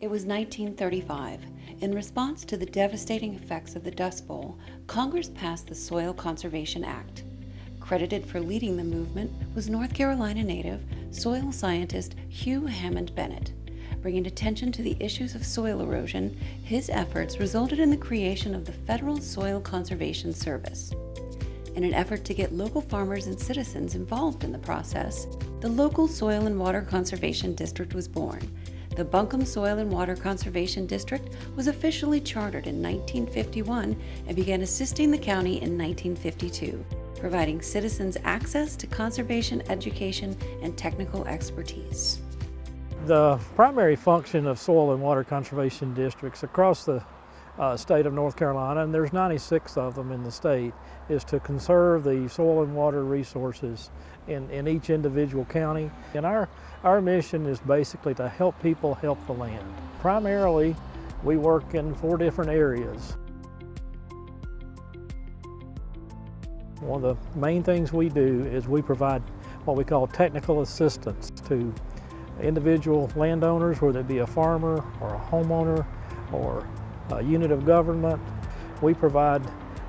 It was 1935. In response to the devastating effects of the Dust Bowl, Congress passed the Soil Conservation Act. Credited for leading the movement was North Carolina native soil scientist Hugh Hammond Bennett. Bringing attention to the issues of soil erosion, his efforts resulted in the creation of the Federal Soil Conservation Service. In an effort to get local farmers and citizens involved in the process, the local Soil and Water Conservation District was born. The Buncombe Soil and Water Conservation District was officially chartered in 1951 and began assisting the county in 1952, providing citizens access to conservation education and technical expertise. The primary function of soil and water conservation districts across the state of North Carolina, and there's 96 of them in the state, is to conserve the soil and water resources in each individual county. And our mission is basically to help people help the land. Primarily, we work in 4 different areas. One of the main things we do is we provide what we call technical assistance to individual landowners, whether it be a farmer or a homeowner or a unit of government. We provide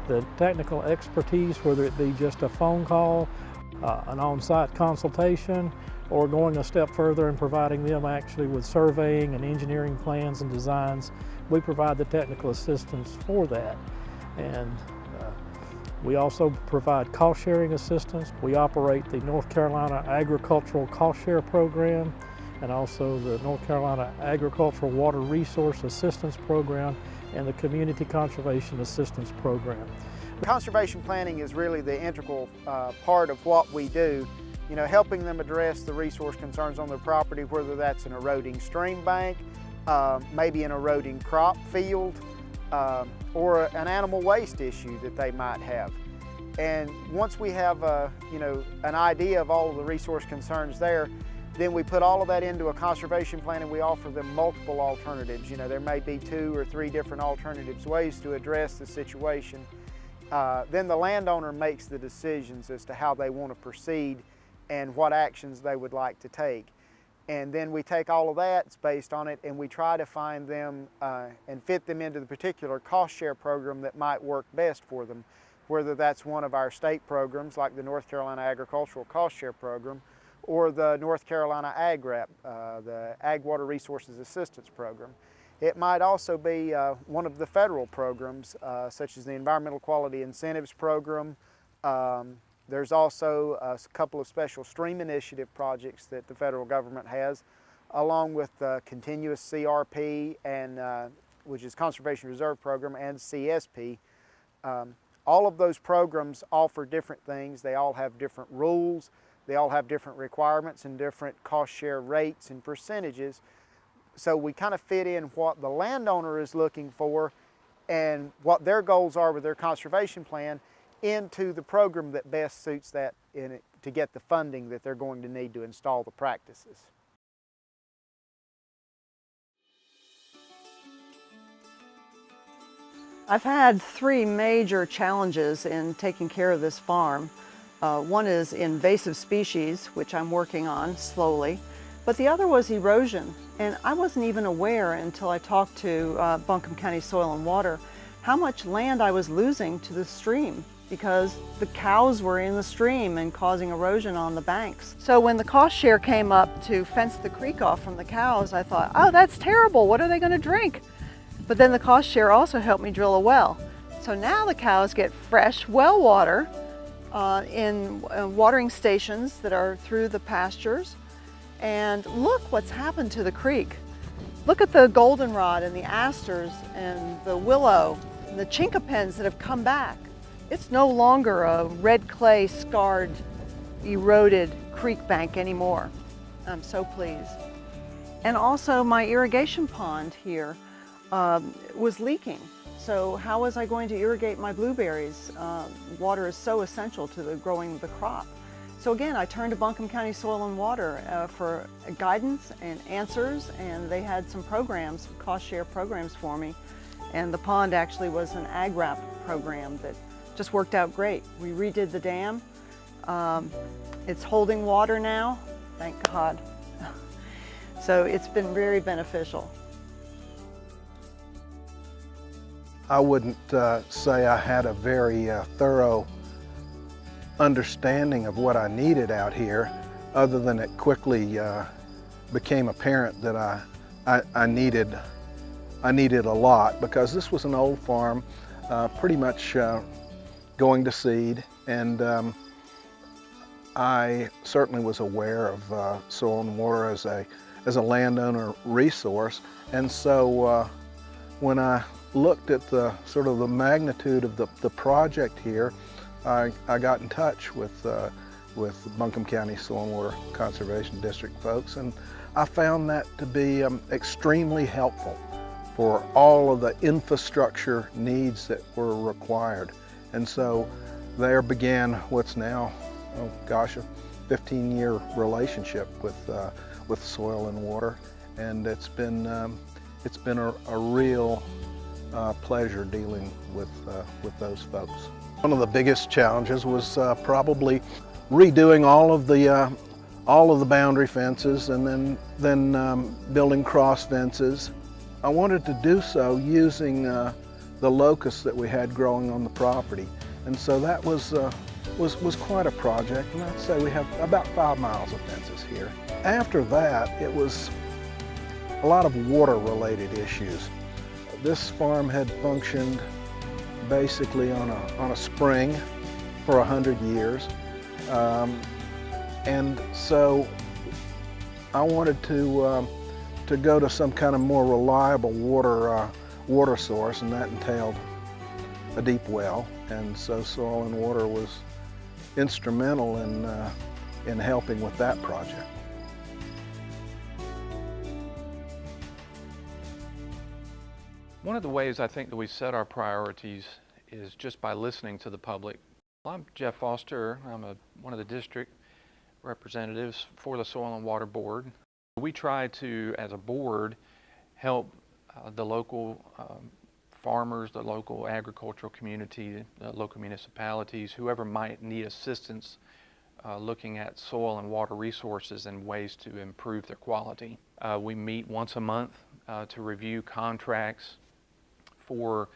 the technical expertise, whether it be just a phone call, an on-site consultation, or going a step further and providing them actually with surveying and engineering plans and designs. We provide the technical assistance for that. And we also provide cost sharing assistance. We operate the North Carolina Agricultural Cost Share Program and also the North Carolina Agricultural Water Resource Assistance Program and the Community Conservation Assistance Program. Conservation planning is really the integral part of what we do. You know, helping them address the resource concerns on their property, whether that's an eroding stream bank, maybe an eroding crop field, or an animal waste issue that they might have. And once we have an idea of all of the resource concerns there, then we put all of that into a conservation plan and we offer them multiple alternatives. You know, there may be 2 or 3 different alternatives, ways to address the situation. Then the landowner makes the decisions as to how they want to proceed and what actions they would like to take. And then we take all of that, it's based on it, and we try to find them and fit them into the particular cost share program that might work best for them, whether that's one of our state programs like the North Carolina Agricultural Cost Share Program or the North Carolina AgREP, the Ag Water Resources Assistance Program. It might also be one of the federal programs, such as the Environmental Quality Incentives Program. There's also a couple of special stream initiative projects that the federal government has, along with the continuous CRP, and which is Conservation Reserve Program, and CSP. All of those programs offer different things. They all have different rules. They all have different requirements and different cost share rates and percentages. So we kind of fit in what the landowner is looking for and what their goals are with their conservation plan into the program that best suits that in it to get the funding that they're going to need to install the practices. I've had 3 major challenges in taking care of this farm. One is invasive species, which I'm working on slowly, but the other was erosion. And I wasn't even aware until I talked to Buncombe County Soil and Water how much land I was losing to the stream because the cows were in the stream and causing erosion on the banks. So when the cost share came up to fence the creek off from the cows, I thought, oh, that's terrible, what are they going to drink? But then the cost share also helped me drill a well. So now the cows get fresh well water in watering stations that are through the pastures. And look what's happened to the creek. Look at the goldenrod and the asters and the willow and the chinkapins that have come back. It's no longer a red clay scarred, eroded creek bank anymore. I'm so pleased. And also my irrigation pond here was leaking. So how was I going to irrigate my blueberries? Water is so essential to the growing of the crop. So again, I turned to Buncombe County Soil and Water for guidance and answers, and they had some programs, cost share programs for me. And the pond actually was an AgREP program that just worked out great. We redid the dam. It's holding water now, thank God. So it's been very beneficial. I wouldn't say I had a very thorough understanding of what I needed out here, other than it quickly became apparent that I needed a lot, because this was an old farm, pretty much going to seed, and I certainly was aware of soil and water as a landowner resource, and so when I looked at the sort of the magnitude of the project here, I got in touch with Buncombe County Soil and Water Conservation District folks, and I found that to be extremely helpful for all of the infrastructure needs that were required. And so there began what's now, oh gosh, a 15-year relationship with soil and water, and it's been a real pleasure dealing with those folks. One of the biggest challenges was probably redoing all of the boundary fences, and then building cross fences. I wanted to do so using the locust that we had growing on the property, and so that was quite a project. And I'd say we have about 5 miles of fences here. After that, it was a lot of water-related issues. This farm had functioned basically on a spring for 100 years. And so I wanted to go to some kind of more reliable water source, and that entailed a deep well. And so Soil and Water was instrumental in helping with that project. One of the ways I think that we set our priorities is just by listening to the public. I'm Jeff Foster. I'm one of the district representatives for the Soil and Water Board. We try to, as a board, help the local farmers, the local agricultural community, the local municipalities, whoever might need assistance looking at soil and water resources and ways to improve their quality. We meet once a month to review contracts for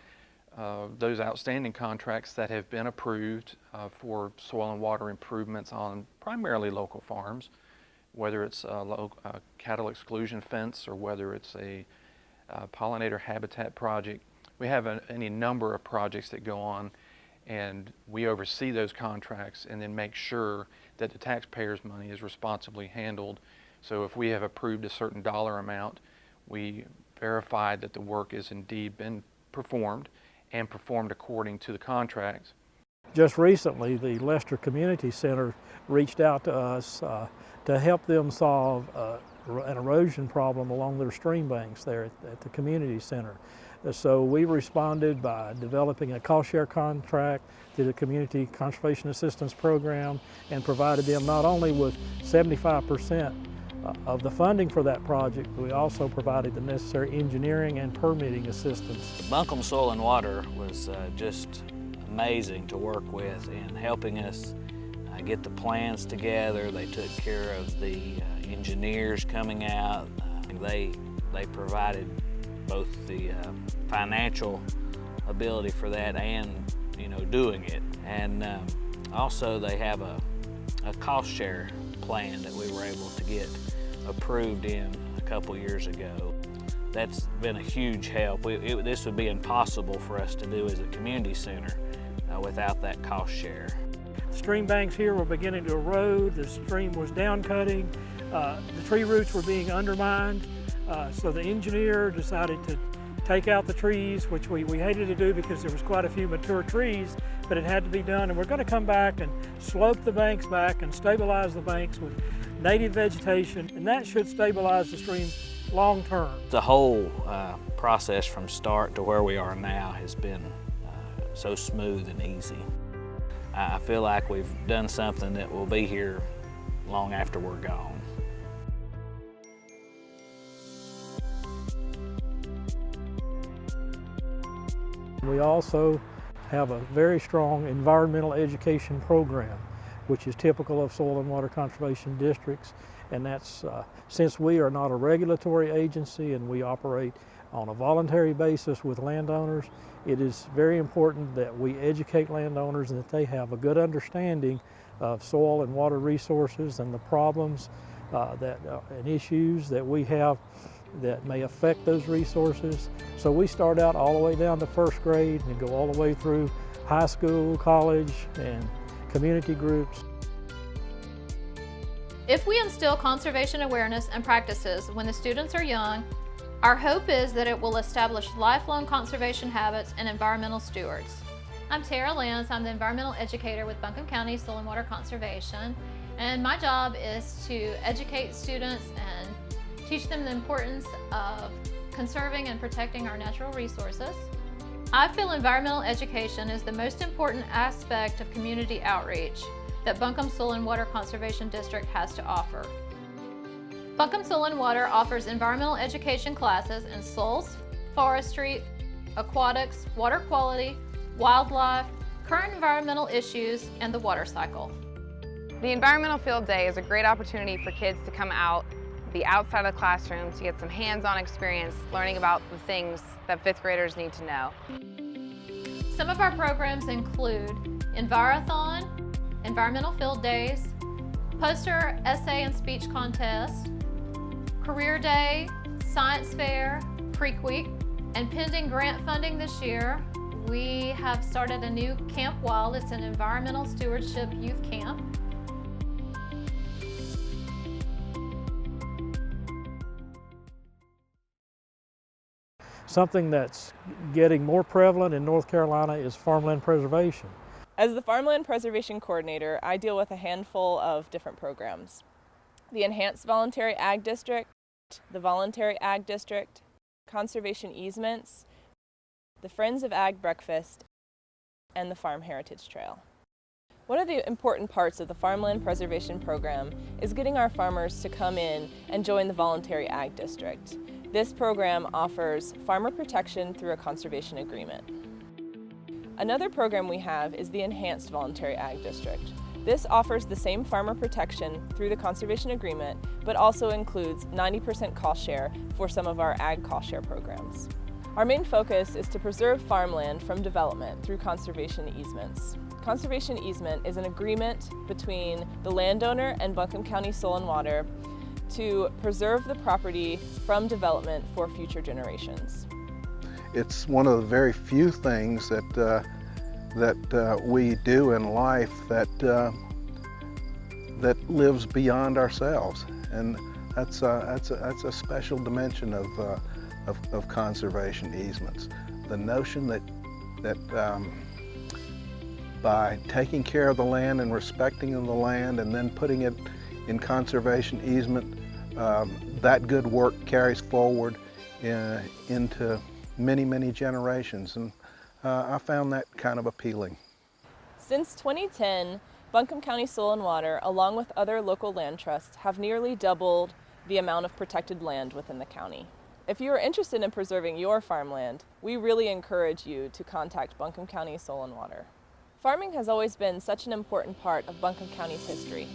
those outstanding contracts that have been approved for soil and water improvements on primarily local farms, whether it's a cattle exclusion fence or whether it's a pollinator habitat project. We have any number of projects that go on, and we oversee those contracts and then make sure that the taxpayers' money is responsibly handled. So if we have approved a certain dollar amount, we verify that the work has indeed been performed and performed according to the contracts. Just recently, the Lester Community Center reached out to us to help them solve an erosion problem along their stream banks there at the community center. So we responded by developing a cost share contract through the Community Conservation Assistance Program, and provided them not only with 75% of the funding for that project, but we also provided the necessary engineering and permitting assistance. Buncombe Soil and Water was just amazing to work with in helping us get the plans together. They took care of the engineers coming out. They provided both the financial ability for that and doing it. And also they have a cost share plan that we were able to get approved in a couple years ago. That's been a huge help. This would be impossible for us to do as a community center without that cost share. The stream banks here were beginning to erode, the stream was down cutting, the tree roots were being undermined, so the engineer decided to take out the trees, which we hated to do because there was quite a few mature trees, but it had to be done. And we're going to come back and slope the banks back and stabilize the banks with native vegetation, and that should stabilize the stream long term. The whole process from start to where we are now has been so smooth and easy. I feel like we've done something that will be here long after we're gone. We also have a very strong environmental education program, which is typical of soil and water conservation districts. And that's, since we are not a regulatory agency and we operate on a voluntary basis with landowners. It is very important that we educate landowners and that they have a good understanding of soil and water resources and the problems and issues that we have that may affect those resources. So we start out all the way down to first grade and go all the way through high school, college, and community groups. If we instill conservation awareness and practices when the students are young, our hope is that it will establish lifelong conservation habits and environmental stewards. I'm Tara Lance. I'm the environmental educator with Buncombe County Soil and Water Conservation, and my job is to educate students and teach them the importance of conserving and protecting our natural resources. I feel environmental education is the most important aspect of community outreach that Buncombe Soil and Water Conservation District has to offer. Buncombe Soil and Water offers environmental education classes in soils, forestry, aquatics, water quality, wildlife, current environmental issues, and the water cycle. The Environmental Field Day is a great opportunity for kids to come out, be outside of the classroom, to get some hands-on experience learning about the things that fifth graders need to know. Some of our programs include Envirothon, Environmental Field Days, Poster, Essay, and Speech Contest, Career Day, Science Fair, Creek Week, and pending grant funding this year, we have started a new Camp Wild. It's an environmental stewardship youth camp. Something that's getting more prevalent in North Carolina is farmland preservation. As the Farmland Preservation Coordinator, I deal with a handful of different programs. The Enhanced Voluntary Ag District, the Voluntary Ag District, Conservation Easements, the Friends of Ag Breakfast, and the Farm Heritage Trail. One of the important parts of the Farmland Preservation Program is getting our farmers to come in and join the Voluntary Ag District. This program offers farmer protection through a conservation agreement. Another program we have is the Enhanced Voluntary Ag District. This offers the same farmer protection through the conservation agreement, but also includes 90% cost share for some of our ag cost share programs. Our main focus is to preserve farmland from development through conservation easements. Conservation easement is an agreement between the landowner and Buncombe County Soil and Water to preserve the property from development for future generations. It's one of the very few things that we do in life that lives beyond ourselves, and that's a special dimension of conservation easements. The notion that by taking care of the land and respecting the land and then putting it in conservation easement, that good work carries forward into many, many generations, and I found that kind of appealing. Since 2010, Buncombe County Soil and Water, along with other local land trusts, have nearly doubled the amount of protected land within the county. If you are interested in preserving your farmland, we really encourage you to contact Buncombe County Soil and Water. Farming has always been such an important part of Buncombe County's history.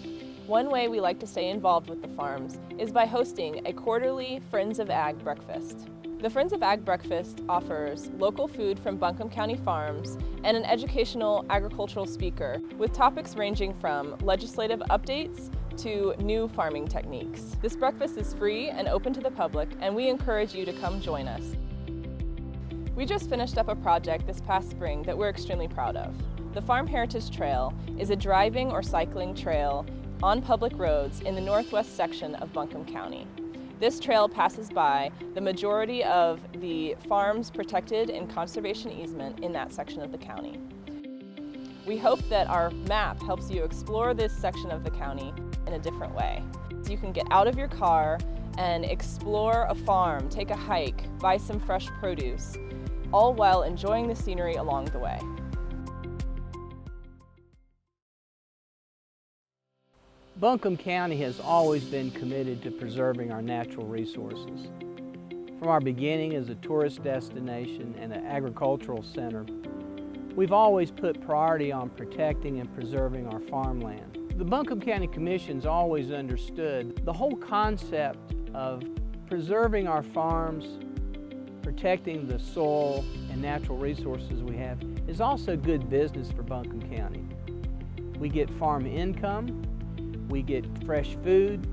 One way we like to stay involved with the farms is by hosting a quarterly Friends of Ag breakfast. The Friends of Ag breakfast offers local food from Buncombe County farms and an educational agricultural speaker with topics ranging from legislative updates to new farming techniques. This breakfast is free and open to the public, and we encourage you to come join us. We just finished up a project this past spring that we're extremely proud of. The Farm Heritage Trail is a driving or cycling trail on public roads in the northwest section of Buncombe County. This trail passes by the majority of the farms protected in conservation easement in that section of the county. We hope that our map helps you explore this section of the county in a different way. So you can get out of your car and explore a farm, take a hike, buy some fresh produce, all while enjoying the scenery along the way. Buncombe County has always been committed to preserving our natural resources. From our beginning as a tourist destination and an agricultural center, we've always put priority on protecting and preserving our farmland. The Buncombe County Commission's always understood the whole concept of preserving our farms protecting the soil and natural resources we have is also good business for Buncombe County. We get farm income, we get fresh food,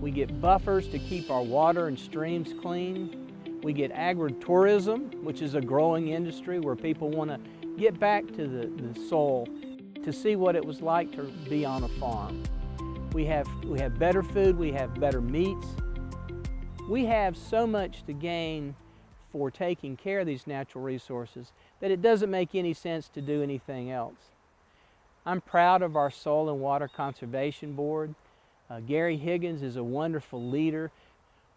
we get buffers to keep our water and streams clean, we get agritourism, which is a growing industry where people want to get back to the soil to see what it was like to be on a farm. We have better food, we have better meats. We have so much to gain for taking care of these natural resources that it doesn't make any sense to do anything else. I'm proud of our Soil and Water Conservation Board. Gary Higgins is a wonderful leader.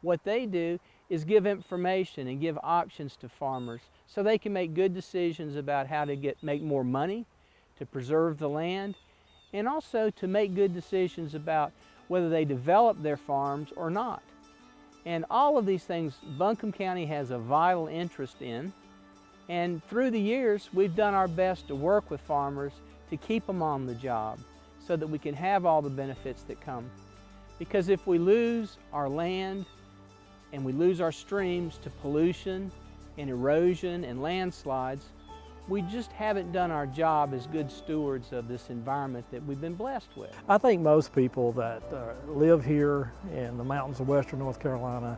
What they do is give information and give options to farmers so they can make good decisions about how to make more money, to preserve the land, and also to make good decisions about whether they develop their farms or not. And all of these things Buncombe County has a vital interest in, and through the years we've done our best to work with farmers to keep them on the job so that we can have all the benefits that come. Because if we lose our land and we lose our streams to pollution and erosion and landslides, we just haven't done our job as good stewards of this environment that we've been blessed with. I think most people that live here in the mountains of western North Carolina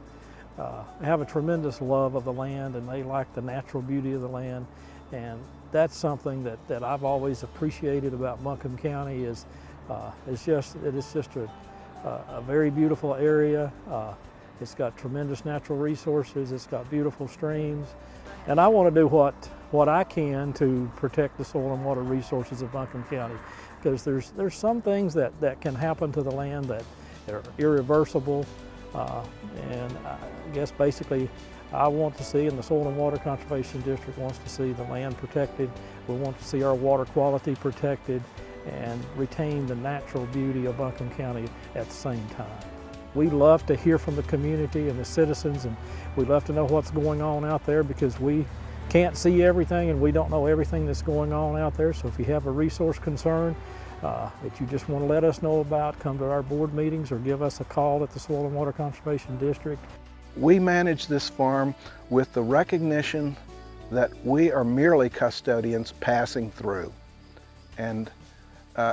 have a tremendous love of the land, and they like the natural beauty of the land. And that's something that I've always appreciated about Buncombe County is it's just a very beautiful area. It's got tremendous natural resources, it's got beautiful streams, and I want to do what I can to protect the soil and water resources of Buncombe County, because there's some things that can happen to the land that are irreversible, and I guess basically I want to see, and the Soil and Water Conservation District wants to see, the land protected. We want to see our water quality protected and retain the natural beauty of Buncombe County at the same time. We love to hear from the community and the citizens, and we love to know what's going on out there, because we can't see everything and we don't know everything that's going on out there. So if you have a resource concern that you just want to let us know about, come to our board meetings or give us a call at the Soil and Water Conservation District. We manage this farm with the recognition that we are merely custodians passing through. And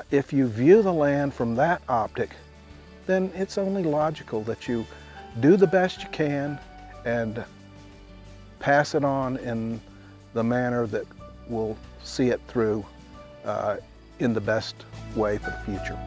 if you view the land from that optic, then it's only logical that you do the best you can and pass it on in the manner that will see it through in the best way for the future.